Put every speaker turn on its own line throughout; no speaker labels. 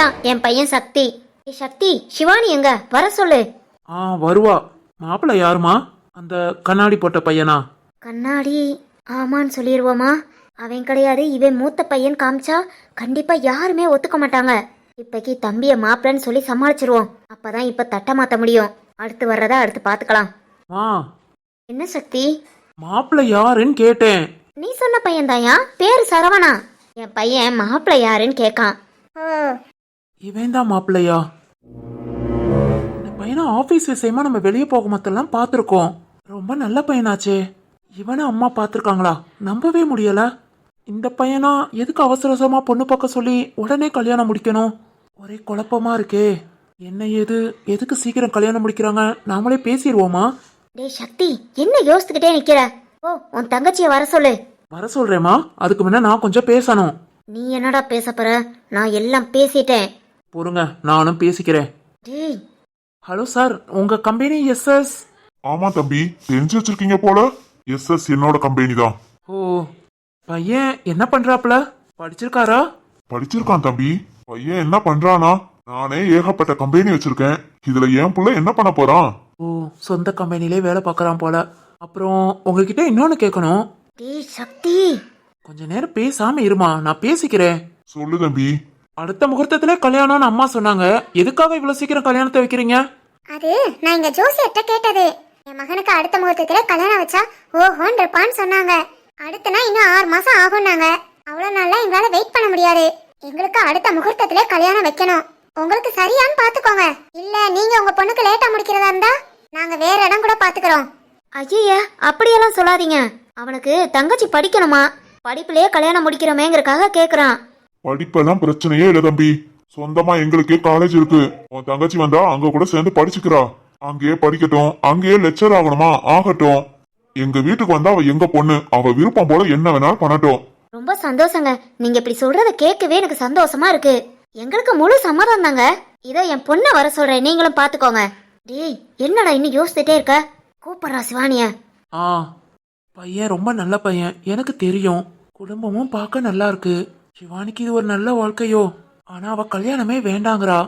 தான் என் பையன் சக்தி. சக்தி, சிவானி எங்க வர சொல்லு.
வருவா. மாப்பிள்ளை யாருமா? அந்த கண்ணாடி போட்ட பையனா?
கண்ணாடி ஆமான்னு சொல்லிடுவோமா? அவன் கிடையாது, இவன் மூத்த பையன் காமிச்சா கண்டிப்பா யாருமே ஒத்துக்க மாட்டாங்க. இப்பைக்கு தம்பிய மாப்பிள்ளன்னு சொல்லி சமாளிச்சிருவோம். அப்பதான் இப்ப தட்ட மாத்த முடியும். அடுத்து வர்றதா அடுத்து பாத்துக்கலாம். என்ன சக்தி?
மாப்பிள்ளை யாருன்னு கேட்டேன்.
நீ சொன்ன பையன் தாயா, பேரு சரவணா. என் பையன் மாப்பிள்ளை யாருன்னு கேட்கான்.
இவன் தான் மாப்பிள்ளையா? இந்த பையனை ஆபீஸ் விஷயமா நம்ம வெளியே போக மத்தெல்லாம் பார்த்துருக்கோம். ரொம்ப நல்ல பையனாச்சே. இவனை அம்மா பார்த்துருக்காங்களா? நம்பவே முடியல. இந்த பையனா எதுக்கு அவசர அவசரமா பொண்ணு பார்க்க சொல்லி உடனே கல்யாணம் முடிக்கணும்? ஒரே குழப்பமா இருக்கே. என்ன எதுக்கு சீக்கிரம் கல்யாணம் முடிக்கிறாங்க? நாமளே பேசிடுவோமா?
டேய் சக்தி, என்ன யோசிச்சுக்கிட்டே நிக்கிற? ஓ, உன் தங்கச்சிய வர சொல்லு.
வர சொல்றேமா. அதுக்கு முன்ன நான் கொஞ்சம் பேசணும்.
நீ என்னடா பேச போற? நான் எல்லாம் பேசிட்டேன்.
பொறுங்க, நானும் பேசிக்கிறேன்.
டேய்.
ஹலோ சார், உங்க கம்பெனி எஸ்எஸ்?
ஆமா தம்பி, தெரிஞ்சு வச்சிருக்கீங்க போல. எஸ்எஸ் என்னோட கம்பெனி தான்.
ஓ, பையன் என்ன பண்றாப்ல? படிச்சிருக்காரா?
படிச்சிருக்கான் தம்பி. பையன் என்ன பண்றானா? நானே ஏகப்பட்ட கம்பெனி வச்சிருக்கேன். இதுல என் புள்ள என்ன பண்ண போறான்?
ஓ, சொந்த கம்பெனிலே வேலை பார்க்கறான் போல. அப்புறம் உங்ககிட்ட இன்னொன்னு கேட்கணும்.
டேய் சக்தி,
கொஞ்ச நேரம் பேசாம இருமா, நான் பேசிக்கிறேன்.
சொல்லு தம்பி.
அடுத்த முகூர்த்தத்திலே கல்யாணம்னு அம்மா சொன்னாங்க. எதுக்காக இவ்வளவு சீக்கிரம் கல்யாணத்தை வைக்கிறீங்க?
அது நான் இங்க ஜோசியர்ட்ட கேட்டது. என் மகனுக்கு அடுத்த முகூர்த்தத்துல கல்யாணம் வச்சா ஓஹோன்னு இருப்பான்னு சொன்னாங்க. அடுத்தனா இன்னும் 6 மாசம் ஆகும்னாங்க. அவ்வளவு நாள்ல எங்களால வெயிட் பண்ண முடியாது. எங்களுக்கு அடுத்த முகூர்த்தத்திலே கல்யாணம் வைக்கணும். உங்களுக்கு சரியான்னு பாத்துக்கோங்க. இல்ல நீங்க உங்க பொண்ணுக்கு லேட்டா முடிக்கிறதா இருந்தா நாங்க வேற இடம் கூட பாத்துக்கிறோம்.
ஐயா அப்படியெல்லாம் சொல்லாதீங்க. அவனுக்கு தங்கச்சி படிக்கணுமா? படிப்புலயே கல்யாணம் முடிக்கிறோமேங்கிறக்காக கேக்குறான்.
படிப்பெல்லாம் பிரச்சனையே இல்ல தம்பி. சொந்தமா எங்களுக்கே காலேஜ் இருக்கு. உன் தங்கச்சி வந்தா அங்க கூட சேர்ந்து படிச்சுக்கிறா. அங்கேயே படிக்கட்டும். அங்கேயே லெக்சர் ஆகணுமா ஆகட்டும். எங்க வீட்டுக்கு வந்தா அவ எங்க பொண்ணு. அவ விருப்பம் போல என்ன வேணாலும் பண்ணட்டும்.
ரொம்ப சந்தோஷங்க. நீங்க இப்படி சொல்றத கேட்கவே எனக்கு சந்தோஷமா இருக்கு. எங்களுக்கு முழு சம்மதம் தாங்க. இதோ என் பொண்ணை வர சொல்றேன், நீங்களும் பாத்துக்கோங்க. டேய், என்னடா இன்னும் யோசிச்சுட்டே இருக்க? கூப்பிடுறா சிவானிய.
பையன் ரொம்ப நல்ல பையன், எனக்கு தெரியும். குடும்பமும் பார்க்க நல்லா இருக்கு. சிவானிக்கு இது ஒரு நல்ல வாழ்க்கையோ. ஆனா அவ கல்யாணமே வேண்டாங்கிறா.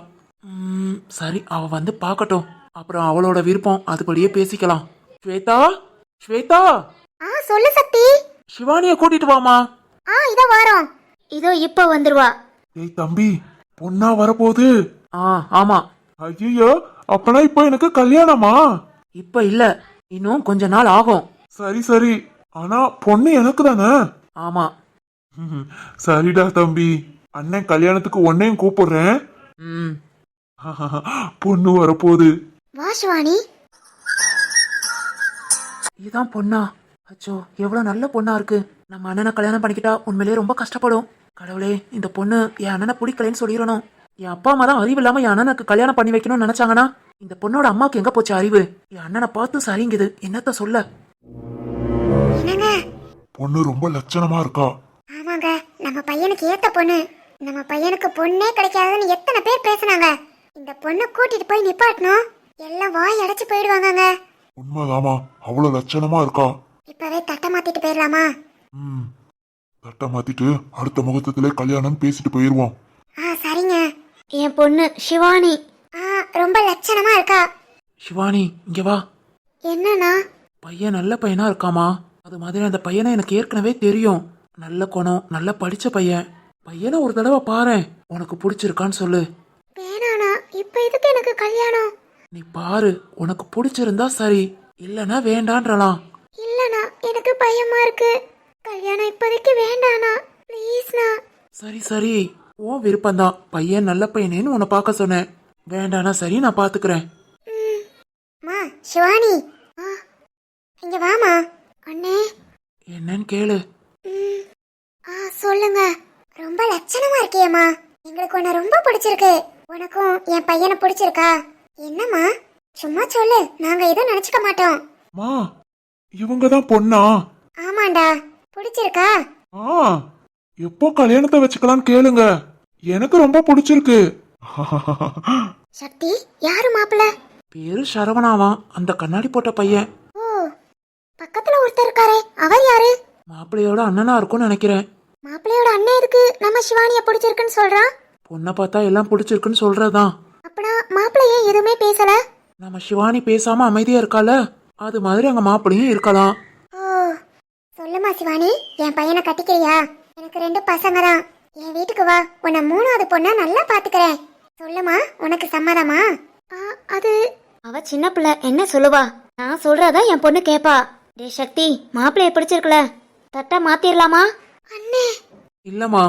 சரி, அவ வந்து பார்க்கட்டும். அப்புறம் அவளோட விருப்பம், அதுபடியே பேசிக்கலாம். ஸ்வேதா, ஸ்வேதா.
சொல்லு சக்தி.
சிவானிய கூட்டிட்டு வாமா.
இதோ வரோம்.
இதோ இப்ப வந்துருவா.
ஏய் தம்பி, பொண்ணா வரப்போகுது.
ஆமா.
ஐயோ, அப்பனா இப்ப எனக்கு கல்யாணமா?
இப்ப இல்ல, இன்னும் கொஞ்ச நாள் ஆகும்.
சரி சரி. ஆனா பொண்ணு எனக்கு தானே?
ஆமா.
சரிடா தம்பி. அண்ணன் கல்யாணத்துக்கு உன்னையும் கூப்பிடுறேன். பொண்ணு வரப்போகுது.
வா சிவானி.
இதான் பொண்ணா? அச்சோ, எவ்வளவு நல்ல பொண்ணா இருக்கு. நம்ம அண்ணனை கல்யாணம் பண்ணிக்கிட்டா உண்மையிலேயே ரொம்ப கஷ்டப்படும். கடவுளே, இந்த பொண்ணு என் அண்ணனை பிடிக்கலன்னு சொல்லிடணும். என் அப்பா அம்மா தான் அறிவு இல்லாம என் அண்ணனுக்கு கல்யாணம் பண்ணி வைக்கணும்னு நினைச்சாங்கன்னா இந்த பொண்ணோட அம்மாக்கு எங்க போச்சு அறிவு? என் அண்ணனை பார்த்து சரிங்குது. என்னத்த சொல்ல?
பொண்ணு ரொம்ப லட்சணமா இருக்கா.
ஆமாங்க, நம்ம பையனுக்கு ஏத்த பொண்ணு. நம்ம பையனுக்கு பொண்ணே கிடைக்காதுன்னு எத்தனை பேர் பேசுனாங்க. இந்த பொண்ணை கூட்டிட்டு போய் நிப்பாட்டணும். எல்லாம் வாய் அடைச்சு போயிடுவாங்க.
உண்மைதாமா, அவ்வளவு லட்சணமா இருக்கா.
இப்பவே தட்டை மாத்திட்டு போயிடலாமா?
தட்டை மாத்திட்டு அடுத்த முகூர்த்தத்திலே கல்யாணம் பேசிட்டு போயிருவோம்.
சரிங்க.
என் பொண்ணு சிவானி
ரொம்ப லட்சணமா இருக்கா.
சிவானி, இங்க வா.
என்னன்னா?
பையன் நல்ல பையனா இருக்காமா. அது மாதிரி அந்த பையனை எனக்கு ஏற்கனவே தெரியும். நல்ல குணம், நல்ல படிச்ச பையன். பையனை ஒரு தடவை பாரு, உனக்கு பிடிச்சிருக்கான்னு சொல்லு.
வேணானா, இப்ப எதுக்கு எனக்கு கல்யாணம்?
நீ பாரு, உனக்கு பிடிச்சிருந்தா சரி, இல்லனா வேண்டான்றலாம்.
இல்லனா, எனக்கு பயமா இருக்கு. கல்யாணம் இப்போதைக்கு வேண்டானா, ப்ளீஸ்னா.
சரி சரி, உன் விருப்பம்தான். பையன் நல்ல பையனேன்னு உன்னை பார்க்க சொன்னேன். வேண்டானா சரி, நான் பாத்துக்கிறேன்.
மா சிவானி, இங்க வாமா. அண்ணே.
என்னன்னு கேளு.
சொல்லுங்க. ரொம்ப லட்சணமா இருக்கியேம்மா. எங்களுக்கு உன்னை ரொம்ப பிடிச்சிருக்கு. உனக்கும் என் பையனை பிடிச்சிருக்கா? என்னம்மா, சும்மா சொல்லு, நாங்க எதுவும் நினைச்சுக்க மாட்டோம்.
மா, இவங்கதான் பொண்ணா?
ஆமாண்டா. பிடிச்சிருக்கா?
எப்போ கல்யாணத்தை வச்சுக்கலாம்னு கேளுங்க. எனக்கு ரொம்ப பிடிச்சிருக்கு.
சக்தி, யாரு மாப்பிள்ள?
பேரு சரவணாவான், அந்த கண்ணாடி போட்ட பையன்.
ஓ, பக்கத்துல ஒருத்தர் இருக்காரே, அவர் யாரு?
மாப்பிள்ளையோட அண்ணனா இருக்கும்னு நினைக்கிறேன்.
மாப்பிள்ளையோட அண்ணன் எதுக்கு நம்ம சிவானிய பிடிச்சிருக்குன்னு சொல்றான்?
பொண்ணை பார்த்தா எல்லாம் பிடிச்சிருக்குன்னு சொல்றதான்.
அப்படின்னா மாப்பிள்ளை ஏன் எதுவுமே பேசல?
நம்ம சிவானி பேசாம அமைதியா இருக்கால, அது மாதிரி அங்க மாப்பிளையும் இருக்கலாம்.
ஓ, சொல்லுமா சிவானி, என் பையனை கட்டிக்கிறியா? எனக்கு 2 பசங்க தான். என் வீட்டுக்கு வா, உன்னை 3வது பொண்ணா நல்லா பாத்துக்கிறேன். சொல்லுமா, உனக்கு சம்மதமா?
அது அவ சின்ன பிள்ளை, என்ன சொல்லுவா? நான் சொல்றதா என் பொண்ணு கேப்பா. டே சக்தி, மாப்பிள்ளைய பிடிச்சிருக்கல, தட்டை மாத்திரலாமா?
அண்ணே,
இல்லம்மா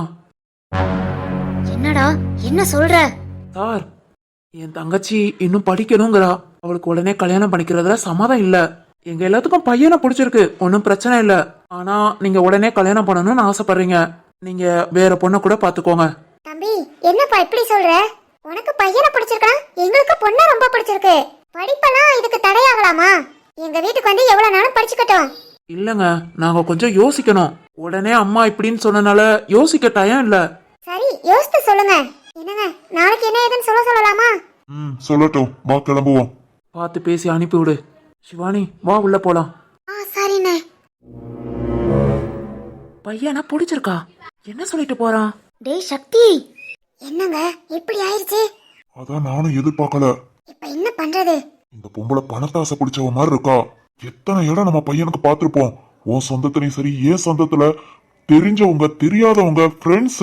என்னடா என்ன சொல்ற?
சார், என் தங்கச்சி இன்னும் படிக்கணுங்கிறா. அவளுக்கு உடனே கல்யாணம் பண்ணிக்கிறதுல சம்மதம் இல்ல. எங்க எல்லாத்துக்கும் பையனை பிடிச்சிருக்கு, ஒன்னும் பிரச்சனை இல்ல. ஆனா நீங்க உடனே கல்யாணம் பண்ணணும்னு ஆசைப்படுறீங்க. நீங்க வேற பொண்ணை கூட பாத்துக்கோங்க.
தம்பி, என்னப்பா இப்படி சொல்ற? உனக்கு பையனை பிடிச்சிருக்கா, எங்களுக்கு பொண்ணை ரொம்ப பிடிச்சிருக்கு. படிப்பெல்லாம் இதுக்கு தடையாகலாமா? எங்க வீட்டுக்கு வந்து எவ்வளவு நாளும் படிச்சுக்கட்டும்.
இல்லங்க, நாங்க கொஞ்சம் யோசிக்கணும். உடனே அம்மா இப்படின்னு சொன்னனால யோசிக்க டயம் இல்ல.
சரி, யோசித்து சொல்லுங்க. என்னங்க, நாளைக்கு என்ன ஏதுன்னு சொல்லலாமா?
சொல்லட்டும், வா கிளம்புவோம்.
பார்த்து பேசி அனுப்பி விடு. சிவானி, வா உள்ள போலாம்.
சரிண்ணே.
பையனா பிடிச்சிருக்கா? என்ன சொல்லிட்டு போறான்?
டே சக்தி,
என்னங்க இப்படி ஆயிருச்சு?
அதான் நானும் எதிர்பார்க்கல.
இப்ப என்ன பண்றது?
இந்த பொம்பளை பணத்தாசை பிடிச்சவ மாதிரி இருக்கா. எத்தனை இடம் நம்ம பையனுக்கு பார்த்திருப்போம். உன் சொந்தத்திலையும் சரி, ஏன் சொந்தத்துல தெரிஞ்சவங்க தெரியாதவங்க ஃப்ரெண்ட்ஸ்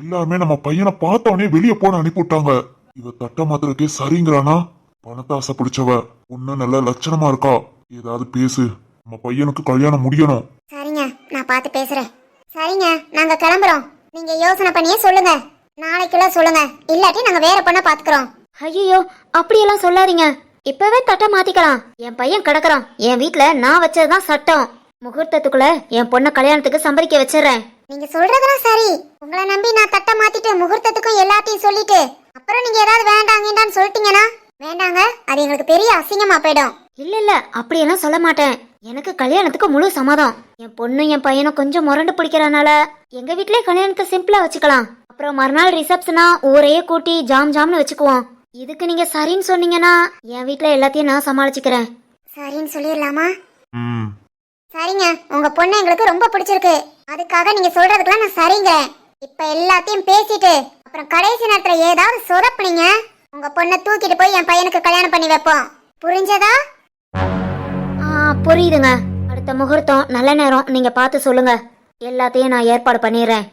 எல்லாருமே நம்ம பையனை பார்த்தவனே வெளியே போன அனுப்பிவிட்டாங்க. இவ தட்ட மாத்திரக்கே சரிங்கிறானா? பணத்தாசை பிடிச்சவ பொண்ணு நல்ல லட்சணமா இருக்கா. ஏதாவது பேசு, நம்ம பையனுக்கு கல்யாணம் முடியணும்.
சரிங்க, நான் பார்த்து பேசுறேன். சரிங்க, நாங்க கிளம்புறோம். நீங்க யோசனை பண்ணியே சொல்லுங்க. நாளைக்குள்ள சொல்லுங்க, இல்லாட்டி நாங்க வேற பொண்ணை பாத்துக்கிறோம்.
ஐயோ அப்படியெல்லாம் சொல்லாதீங்க. இப்பவே தட்டை மாத்திக்கலாம். என் பையன் கிடக்குறான். என் வீட்டுல நான் வச்சதுதான் சட்டம். முகூர்த்தத்துக்குள்ள என் பொண்ணை கல்யாணத்துக்கு சம்பரிக்க வச்சிடுறேன்.
நீங்க சொல்றதெல்லாம் சரி. உங்களை நம்பி நான் தட்டை மாத்திட்டு முகூர்த்தத்துக்கும் எல்லாத்தையும் சொல்லிட்டு அப்புறம் நீங்க ஏதாவது வேண்டாங்கன்னு சொல்லிட்டீங்கன்னா வேண்டாங்க, அது எங்களுக்கு பெரிய அசிங்கமா போயிடும்.
இல்ல அப்படியெல்லாம் சொல்ல மாட்டேன். எனக்கு கல்யாணத்துக்கு முழு சம்மதம். என் பொண்ணு என் பையனும் கொஞ்சம் முரண்டு பிடிக்கிறனால எங்க வீட்லயே கல்யாணத்தை சிம்பிளா வச்சுக்கலாம். அப்புறம் மறுநாள் ரிசப்ஷனா ஊரையே கூட்டி ஜாம்னு வச்சுக்குவோம். இதுக்கு நீங்க சரின்னு சொன்னீங்கன்னா என் வீட்ல எல்லாத்தையும் நான் சமாளிச்சுக்கிறேன்.
சரின்னு சொல்லிடலாமா? சரிங்க, உங்க பொண்ணு எங்களுக்கு ரொம்ப பிடிச்சிருக்கு. அதுக்காக நீங்க சொல்றதுக்கெல்லாம் நான் சரிங்கிறேன். இப்ப எல்லாத்தையும் பேசிட்டு அப்புறம் கடைசி நேரத்துல ஏதாவது சொதப்புனீங்க, உங்க பொண்ணை தூக்கிட்டு போய் என் பையனுக்கு கல்யாணம் பண்ணி வைப்போம். புரிஞ்சதா?
புரியுதுங்க. அடுத்த முகூர்த்தம் நல்ல நேரம் நீங்க பார்த்து சொல்லுங்க. எல்லாத்தையும் நான் ஏற்பாடு பண்ணிடுறேன்.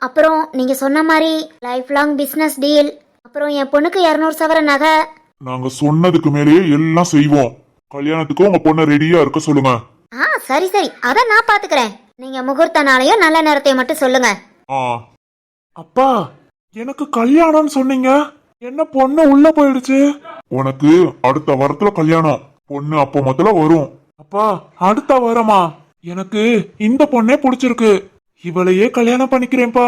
அப்புறம் நீங்க சொன்ன மாதிரி லைஃப் லாங் பிசினஸ் டீல். அப்புறம் என் பொண்ணுக்கு 200 சவரன் நகை.
நாங்க சொன்னதுக்கு மேலேயே எல்லாம் செய்வோம். கல்யாணத்துக்கு உங்க பொண்ணை ரெடியா இருக்க சொல்லுங்க.
சரி அத நான் பாத்துக்கிறேன். நீங்க முகூர்த்த நாளையும் நல்ல நேரத்தையும் மட்டும் சொல்லுங்க.
அப்பா, எனக்கு கல்யாணம்னு சொன்னீங்க, என்ன பொண்ணு உள்ள போயிடுச்சு?
உனக்கு அடுத்த வாரத்துல கல்யாணம். பொண்ணு அப்போ முதல்ல வரும்.
அப்பா, அடுத்த வாரமா? எனக்கு இந்த பொண்ணே பிடிச்சிருக்கு. இவளையே கல்யாணம் பண்ணிக்கிறேன்ப்பா.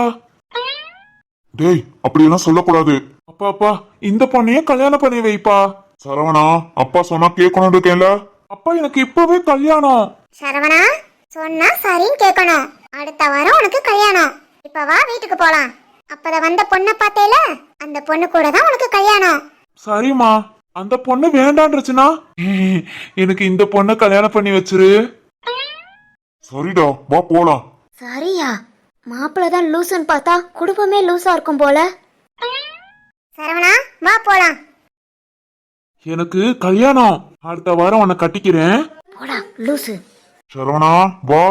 டேய், அப்படியெல்லாம் சொல்லக்கூடாது.
அப்பா, இந்த பொண்ணையே கல்யாணம் பண்ணி வைப்பா.
சரவணா, அப்பா சொன்னா கேட்கணும் இருக்கேன்ல.
அப்பா, எனக்கு இப்பவே கல்யாணம்.
சரவணா, சொன்னா சரின்னு கேட்கணும். அடுத்த வாரம் உனக்கு கல்யாணம். இப்ப வா, வீட்டுக்கு போலாம். அப்பத வந்த பொண்ணை பார்த்தேல, அந்த பொண்ணு கூட தான் உனக்கு கல்யாணம்.
சரிம்மா, அந்த பொண்ணு வேண்டான்றச்சுனா எனக்கு இந்த பொண்ணை கல்யாணம் பண்ணி வச்சிரு.
சரிடா, வா போலாம்.
சரியா? மாப்பிள்ளதான் லூசுன்னு பார்த்தா குடும்பமே லூசா இருக்கும் போல.
சரவணா, வா போலாம்.
எனக்கு கல்யாணம். அடுத்த வாரம் உன்னை கட்டிக்கிறேன்.
போடா லூசு.
சரவணா, வா.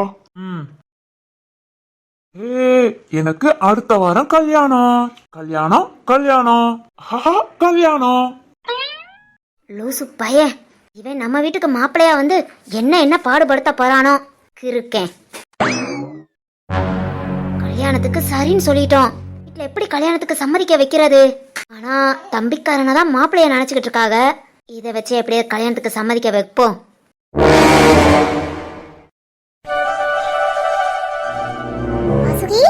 எனக்கு அடுத்த வாரம் கல்யாணம். கல்யாணம் கல்யாணம் கல்யாணம்.
லூசு பையன் இவன் நம்ம வீட்டுக்கு மாப்பிள்ளையா வந்து என்ன பாடுபடுத்த போறானோ. கிறுக்கேன். கல்யாணத்துக்கு சரின்னு சொல்லிட்டோம். வீட்டுல எப்படி கல்யாணத்துக்கு சம்மதிக்க வைக்கிறது? ஆனா தம்பிக்காரனை தான் மாப்பிள்ளைய நினைச்சுக்கிட்டு இருக்காங்க. இதை வச்சு எப்படியே கல்யாணத்துக்கு சம்மதிக்க வைப்போம்.
வாசுகி,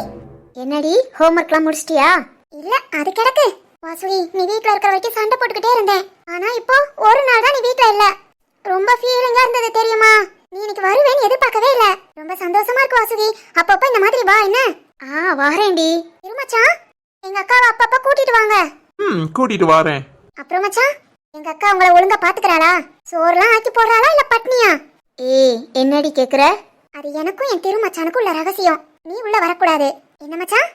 என்னடி ஹோம்ஒர்க்லாம் முடிச்சிட்டியா? இல்ல, அது கிடக்கு. வாசுகி, நீ வீட்ல இருக்கிற வரைக்கும் சண்டை போட்டுக்கிட்டே இருந்தேன். ஆனா இப்போ ஒரு நாள் தான் நீ வீட்ல இல்ல. ரொம்ப ஃபீலிங்கா இருந்தது தெரியுமா? நீ இன்னைக்கு வருவேன்னு எதிர்பார்க்கவே இல்ல. ரொம்ப சந்தோஷமா இருக்கு வாசுகி. அப்பப்ப இந்த மாதிரி வா. என்ன?
வாரேன்டி.
இருமச்சான், எங்க அக்காவை அப்பப்ப கூட்டிட்டு வாங்க.
கூட்டிட்டு வாரேன்.
அப்புறம் மச்சான், எங்க அக்கா உங்களை ஒழுங்கா பாத்துக்கறாளா? சோறுலாம் ஆக்கி போடுறாளா இல்ல பட்னியா?
என்னடி கேக்குற?
அது எனக்கும் என் திருமச்சானுக்கும் உள்ள ரகசியம். நீ உள்ள வரக்கூடாது. என்ன மச்சான்?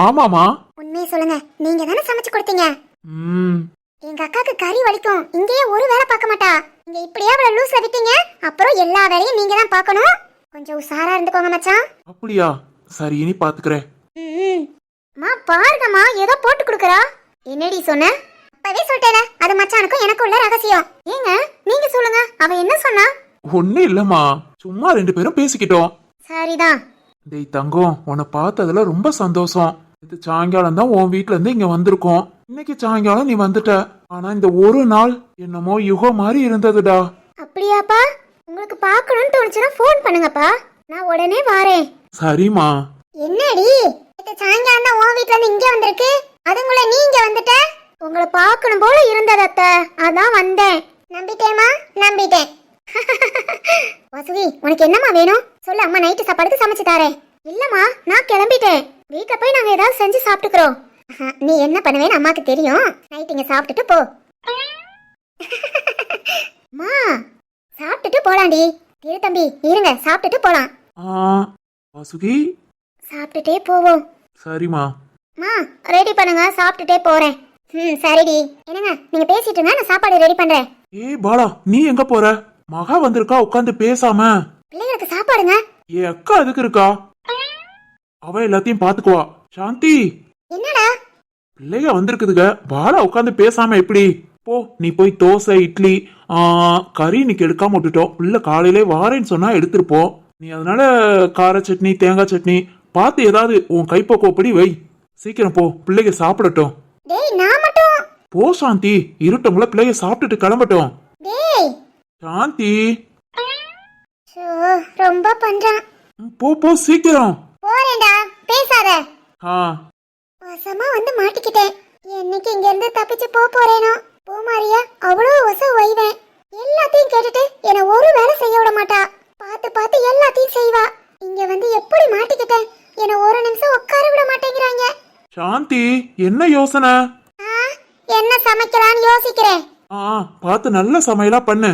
ஆமாமா.
உண்மையை சொல்லுங்க, நீங்க தானே சமைச்சு கொடுத்தீங்க.
ம்.
எங்க அக்காக்கு கறி வலிக்கும், இங்கேயே ஒரு வேலை பார்க்க மாட்டா. இங்க இப்படியே அவளை லூஸ்ல விட்டீங்க, அப்புறம் எல்லா வேலையும் நீங்க தான் பார்க்கணும். கொஞ்சம் உஷாரா இருந்துக்கோங்க மச்சான்.
அப்படியா? சரி, இனி பாத்துக்கிறேன்.
மா பாருங்கம்மா, ஏதோ போட்டு கொடுக்கறா. என்னடி சொன்ன? அப்பவே சொல்லிட்டேல, அது மச்சானுக்கும் எனக்கு உள்ள ரகசியம். ஏங்க நீங்க சொல்லுங்க, அவ என்ன சொன்னா?
ஒண்ணு இல்லம்மா, சும்மா 2 பேரும் பேசிக்கிட்டோம்.
சரிதான்.
டேய் தங்கம், உன்னை பார்த்ததுல ரொம்ப சந்தோஷம். இது சாயங்காலம் தான் உன் வீட்ல இருந்து இங்க வந்திருக்கோம். இன்னைக்கு சாயங்காலம் நீ வந்துட்ட. ஆனா இந்த ஒரு நாள் என்னமோ யுகம் மாதிரி இருந்ததுடா.
அப்படியாப்பா? உங்களுக்கு பார்க்கணும்னு தோணுச்சுன்னா ஃபோன் பண்ணுங்கப்பா, நான் உடனே வரேன்.
சரிம்மா.
என்னடி இது சாயங்காலம் தான் உன் வீட்ல இருந்து இங்க வந்திருக்கு, அதுக்குள்ள நீங்க வந்துட்ட? உங்களை பார்க்கணும் போல இருந்தது அத்தை, அதான் வந்தேன். நம்பிட்டேமா? நம்பிட்டேன். வசதி, உனக்கு என்னம்மா வேணும் சொல்லு, அம்மா நைட்டு சாப்பாடுக்கு சமைச்சு தாரேன். இல்லம்மா, நான் கிளம்பிட்டேன். வீட்ல போய் நாங்க ஏதாவது செஞ்சு சாப்பிட்டுக்கிறோம். நீ என்ன பண்ணுவேன்னு அம்மாக்கு தெரியும். நைட் இங்க சாப்பிட்டுட்டு போ. மா சாப்பிட்டுட்டு போலாண்டி. இரு தம்பி, இருங்க, சாப்பிட்டுட்டு போலாம்.
வாசுகி.
சாப்பிட்டுட்டே போவோம்.
சரிம்மா.
மா ரெடி பண்ணுங்க, சாப்பிட்டுட்டே போறேன். சரிடி. என்னங்க நீங்க பேசிட்டு இருங்க, நான் சாப்பாடு ரெடி பண்றேன்.
ஏய் பாலா, நீ எங்க போற? மகா வந்திருக்கா, உட்காந்து பேசாம.
பிள்ளைங்களுக்கு சாப்பாடுங்க.
ஏ அக்கா எதுக்கு இருக்கா? அவ எல்லாத்தையும் பாத்துக்குவா. சாந்தி.
என்னடா?
பிள்ளைங்க வந்திருக்குதுங்க, பாலா உட்காந்து பேசாம எப்படி? போ, நீ போய் தோசை இட்லி கறி இன்னைக்கு எடுக்காம விட்டுட்டோம். பிள்ளை காலையிலே வாரேன்னு சொன்னா எடுத்திருப்போம். நீ அதனால கார சட்னி தேங்காய் சட்னி பார்த்து ஏதாவது உன் கைப்பக்குவப்படி வை. சீக்கிரம் போ, பிள்ளைங்க சாப்பிடட்டும்.
டேய் நான் மட்டும்.
போ சாந்தி, இருட்டவங்கள பிள்ளைங்க சாப்பிட்டுட்டு கிளம்பட்டும்.
டேய்
சாந்தி.
சோ ரொம்ப பண்றான்.
போ போ சீக்கிரம்.
போறேன்டா, பேசாத. வசமா வந்து மாட்டிக்கிட்டேன். என்னைக்கு இங்க இருந்து தப்பிச்சு போறேனோ. பூமாரியா அவ்வளோ வசம் வைவேன். எல்லாத்தையும் கேட்டுட்டு என்ன ஒரு வேலை செய்ய விட மாட்டா. பார்த்து பார்த்து எல்லாத்தையும் செய்வா. இங்க வந்து எப்படி மாட்டிக்கிட்டேன், என்ன ஒரு நிமிஷம் உட்கார விட மாட்டேங்கிறாங்க.
சாந்தி, என்ன யோசனை?
என்ன சமைக்கலாம்னு யோசிக்கிறேன்.
பார்த்து நல்ல சமையலா பண்ணு.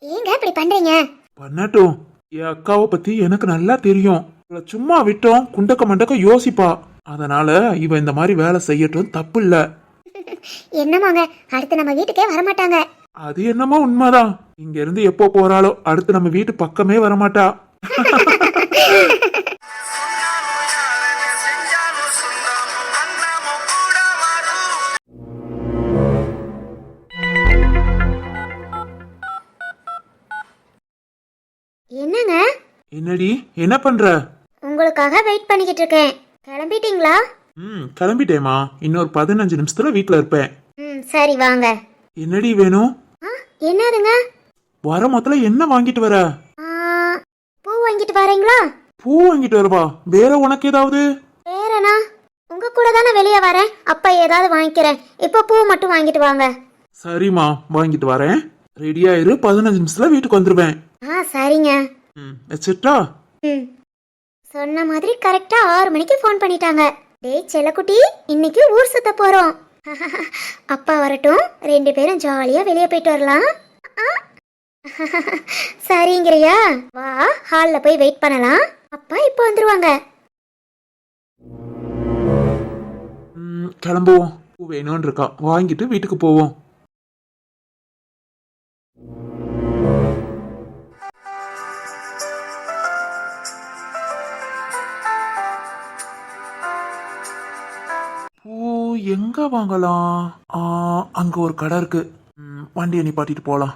ஏங்க இப்படி பண்றீங்க?
பண்ணட்டும், என் அக்காவை பத்தி எனக்கு நல்லா தெரியும். இவளை சும்மா விட்டோம் குண்டக்க மண்டக்க யோசிப்பா. அதனால இவ இந்த மாதிரி வேலை செய்யட்டும், தப்பு இல்ல.
என்னமாங்க, அடுத்து நம்ம வீட்டுக்கே வரமாட்டாங்க.
அது என்னமோ உண்மைதான். இங்க இருந்து எப்போ போறாளோ, அடுத்து நம்ம வீட்டு பக்கமே வரமாட்டா.
என்னங்க?
என்னடி, என்ன பண்ற?
உங்களுக்காக வெயிட் பண்ணிக்கிட்டு இருக்கேன். கிளம்பிட்டீங்களா?
கிளம்பிட்டேமா. இன்னொரு 15 நிமிஷத்துல வீட்டுல இருப்பேன்.
சரி வாங்க.
என்னடி வேணும்?
என்னதுங்க?
வர மொத்தல என்ன வாங்கிட்டு வர?
பூ வாங்கிட்டு வரீங்களா?
பூ வாங்கிட்டு வரவா? வேற உனக்கு ஏதாவது?
வேறனா? உங்க கூட தானே வெளியே வரேன், அப்ப ஏதாவது வாங்கிக்கிறேன். இப்ப பூ மட்டும் வாங்கிட்டு வாங்க.
சரிம்மா, வாங்கிட்டு வரேன். ரெடியா இரு, 15 நிமிஷத்துல வீட்டுக்கு வந்துருவேன்.
சரிங்க.
வச்சிட்டா?
சொன்ன மாதிரி கரெக்டா 6 மணிக்கு ஃபோன் பண்ணிட்டாங்க. டேய் செல்லக்குட்டி, இன்னைக்கு ஊர் சுத்த போறோம். அப்பா வரட்டும், 2 பேரும் ஜாலியா வெளியே போயிட்டு வரலாம். சரிங்கறியா? வா, ஹால்ல போய் வெயிட் பண்ணலாம். அப்பா இப்போ வந்துருவாங்க.
கிளம்புவோம். பூ வேணும்னு இருக்கா, வாங்கிட்டு வீட்டுக்கு போவோம். பூ எங்க வாங்கலாம்? அங்க ஒரு கடை இருக்கு, வண்டியை நிப்பாட்டிட்டு போலாம்.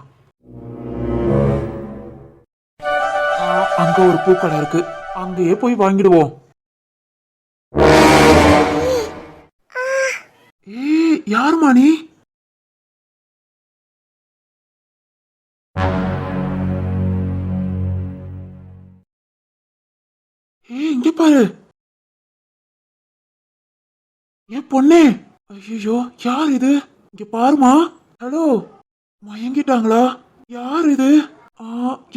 அங்க ஒரு பூக்கடை இருக்கு, அங்கேயே போய் வாங்கிடுவோம். ஏய், யாருமா நீ? ஏய், இங்க பாரு. ஏன் பொண்ணே? ஐயோ, யார் இது? இங்க பாருமா. ஹலோ, மயங்கிட்டாங்களா? யார் இது?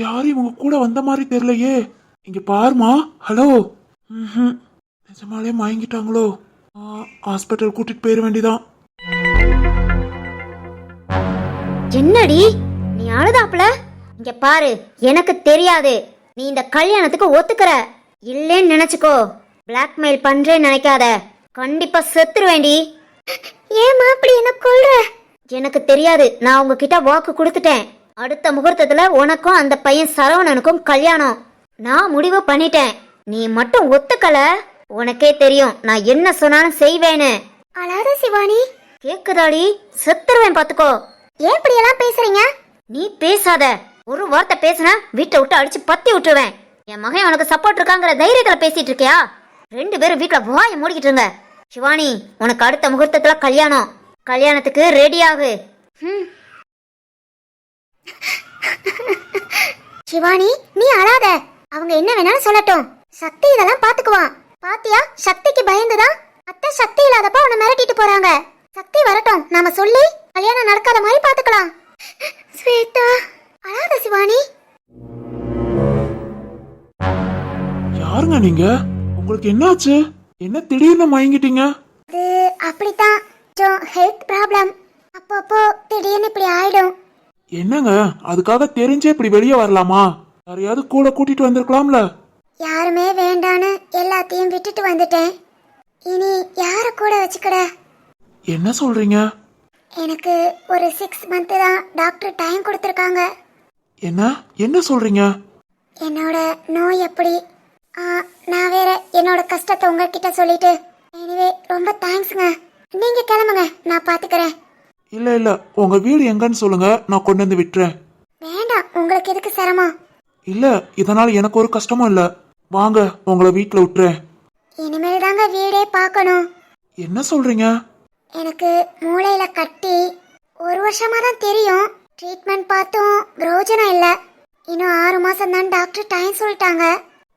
யாரும் இவங்க கூட வந்த மாதிரி தெரியலையே. இங்க பாருமா. ஹலோ. நிஜமாலே மயங்கிட்டாங்களோ? ஹாஸ்பிட்டல் கூட்டிட்டு போயிட வேண்டியதான்.
என்னடி நீ அழுதாப்புல? இங்க பாரு, எனக்கு தெரியாது. நீ இந்த கல்யாணத்துக்கு ஒத்துக்கிற. இல்லேன்னு நினைச்சுக்கோ. பிளாக்மெயில் பண்றேன்னு நினைக்காத. கண்டிப்பா செத்துருவேண்டி.
ஏமா அப்படி என்ன கொல்ற?
எனக்கு தெரியாது, நான் உங்ககிட்ட வாக்கு கொடுத்துட்டேன். அடுத்த முகூர்த்தத்துல உனக்கும் அந்த பையன் சரவணனுக்கும் கல்யாணம். நான் முடிவு பண்ணிட்டேன். நீ மட்டும் ஒத்துக்கல, உனக்கே தெரியும் நான் என்ன சொன்னாலும் செய்வேன்னு.
அழாத சிவானி.
கேக்குதாடி? செத்துருவேன் பாத்துக்கோ.
ஏன் இப்படி எல்லாம் பேசுறீங்க?
நீ பேசாத. ஒரு வார்த்தை பேசுன வீட்டை விட்டு அடிச்சு பத்தி விட்டுருவேன். என் மகன் உனக்கு சப்போர்ட் இருக்காங்கிற தைரியத்துல பேசிட்டு இருக்கியா? 2 பேரும் வீட்டுல வாயை மூடிக்கிட்டு இருங்க. சிவானி, உனக்கு அடுத்த முகூர்த்தத்துல கல்யாணம். கல்யாணத்துக்கு ரெடி ஆகு.
சிவானி, நீ அழாத. அவங்க என்ன வேணாலும் சொல்லட்டும். சக்தி இதெல்லாம் பாத்துக்குவான். பாத்தியா, சக்திக்கு பயந்துதான் அத்தை சக்தி இல்லாதப்ப உன்னை மிரட்டிட்டு போறாங்க. சக்தி வரட்டும், நாம சொல்லி கல்யாணம் நடக்காத மாதிரி பாத்துக்கலாம். ஸ்வேதா, அழாத சிவானி.
யாருங்க நீங்க? உங்களுக்கு என்னாச்சு? என்ன திடீர்னு மயங்கிட்டீங்க?
அது அப்படித்தான், கொஞ்சம் ஹெல்த் ப்ராப்ளம். அப்பப்போ திடீர்னு இப்படி ஆயிடும்.
என்னங்க, அதுக்காக தெரிஞ்சே இப்படி வெளியே வரலாமா? யாரையாவது கூட கூட்டிட்டு வந்திருக்கலாம்ல.
யாருமே வேண்டான்னு எல்லாத்தையும் விட்டுட்டு வந்துட்டேன். இனி யார கூட வச்சுக்கட?
என்ன சொல்றீங்க?
எனக்கு ஒரு 6 மந்த் தான் டாக்டர் டைம் கொடுத்துருக்காங்க.
என்ன என்ன சொல்றீங்க?
என்னோட நோய் எப்படி, நான் வேற என்னோட கஷ்டத்தை உங்ககிட்ட சொல்லிட்டு. எனிவே ரொம்ப தேங்க்ஸுங்க. நீங்க கிளம்புங்க, நான் பாத்துக்கிறேன்.
இல்ல இல்ல, உங்க வீடு எங்கன்னு சொல்லுங்க, நான் கொண்டு வந்து விட்டுறேன்.
வேண்டாம், உங்களுக்கு எதுக்கு சிரமம்?
இல்ல, இதனால எனக்கு ஒரு கஷ்டமும் இல்ல. வாங்க, உங்களை வீட்டுல விட்டுறேன்.
இனிமேல் தாங்க வீடே பார்க்கணும்.
என்ன சொல்றீங்க?
எனக்கு மூளையில கட்டி 1 வருஷமா தான் தெரியும். ட்ரீட்மெண்ட் பார்த்தும் பிரயோஜனம் இல்ல. இன்னும் 6 மாசம் தான் டாக்டர் டைம் சொல்லிட்டாங்க.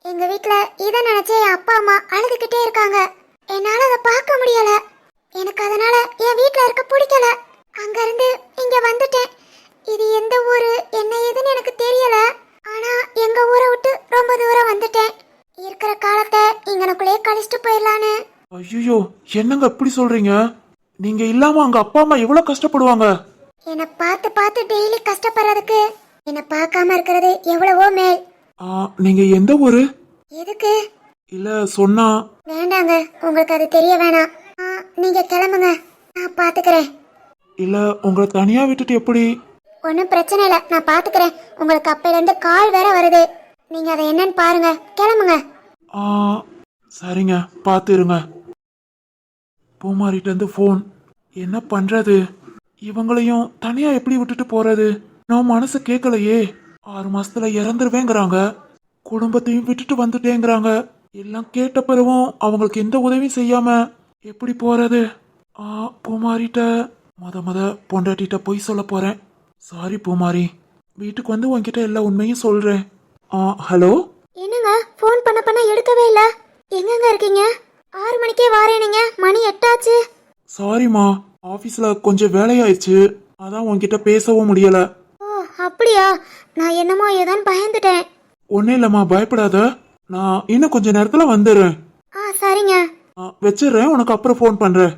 எங்க வீட்ல இதை நினைச்சு என் அப்பா அம்மா அழுதுகிட்டே இருக்காங்க. என்னால அதை பார்க்க முடியல. எனக்கு அதனால என் வீட்ல இருக்க பிடிக்கல. அங்க இருந்து இங்க வந்துட்டேன். இது எந்த ஊரு என்ன ஏதுன்னு எனக்கு தெரியல. ஆனா எங்க ஊரை விட்டு ரொம்ப தூரம் வந்துட்டேன். இருக்கிற காலத்தை இங்கனக்குள்ளே கழிச்சிட்டு போயிடலான்னு.
ஐயோ, என்னங்க இப்படி சொல்றீங்க? நீங்க இல்லாம அங்க அப்பா அம்மா எவ்வளவு கஷ்டப்படுவாங்க.
என்னை பார்த்து பார்த்து டெய்லி கஷ்டப்படுறதுக்கு என்னை பார்க்காம இருக்கிறது எவ்வளவோ மேல்.
நீங்க எந்த ஊரு?
எதுக்கு?
இல்ல சொன்னா.
வேண்டாங்க, உங்களுக்கு அது தெரிய வேணாம். நீங்க கிளம்புங்க, நான் பாத்துக்கிறேன்.
இல்ல, உங்களை தனியா விட்டுட்டு எப்படி?
ஒன்னும் பிரச்சனை இல்ல, நான் பாத்துக்கிறேன். உங்களுக்கு அப்பையில இருந்து கால் வேற வருது. நீங்க அதை என்னன்னு பாருங்க, கிளம்புங்க.
சரிங்க, பார்த்து இருங்க. பூமாரிட்ட இருந்து போன். என்ன பண்றது? இவங்களையும் தனியா எப்படி விட்டுட்டு போறது? நான் மனசு கேட்கலையே. 6 மாசத்துல இறந்துருவேங்கிறாங்க. குடும்பத்தையும் விட்டுட்டு வந்துட்டேங்கிறாங்க. எல்லாம் கேட்ட பிறகும் அவங்களுக்கு எந்த உதவியும் செய்யாம எப்படி போறது? பூமாரிட்ட முத பொண்டாட்டிட்ட போய் சொல்ல போறேன். சாரி பூமாரி, வீட்டுக்கு வந்து உன்கிட்ட எல்லா உண்மையும் சொல்றேன். ஹலோ.
என்னங்க, போன் பண்ண எடுக்கவே இல்ல. எங்கங்க இருக்கீங்க? 6 மணிக்கே வாரேனீங்க, மணி 8 ஆச்சு.
சாரிமா, ஆபீஸ்ல கொஞ்சம் வேலையாயிடுச்சு, அதான் உன்கிட்ட பேசவும் முடியல.
ஓ அப்படியா? நான் என்னமோ ஏதான் பயந்துட்டேன்.
ஒன்னும் இல்லம்மா, பயப்படாத. நான் இன்னும் கொஞ்ச நேரத்துல வந்துடுறேன்.
சரிங்க.
வச்சிடுறேன், உனக்கு அப்புறம் ஃபோன் பண்றேன்.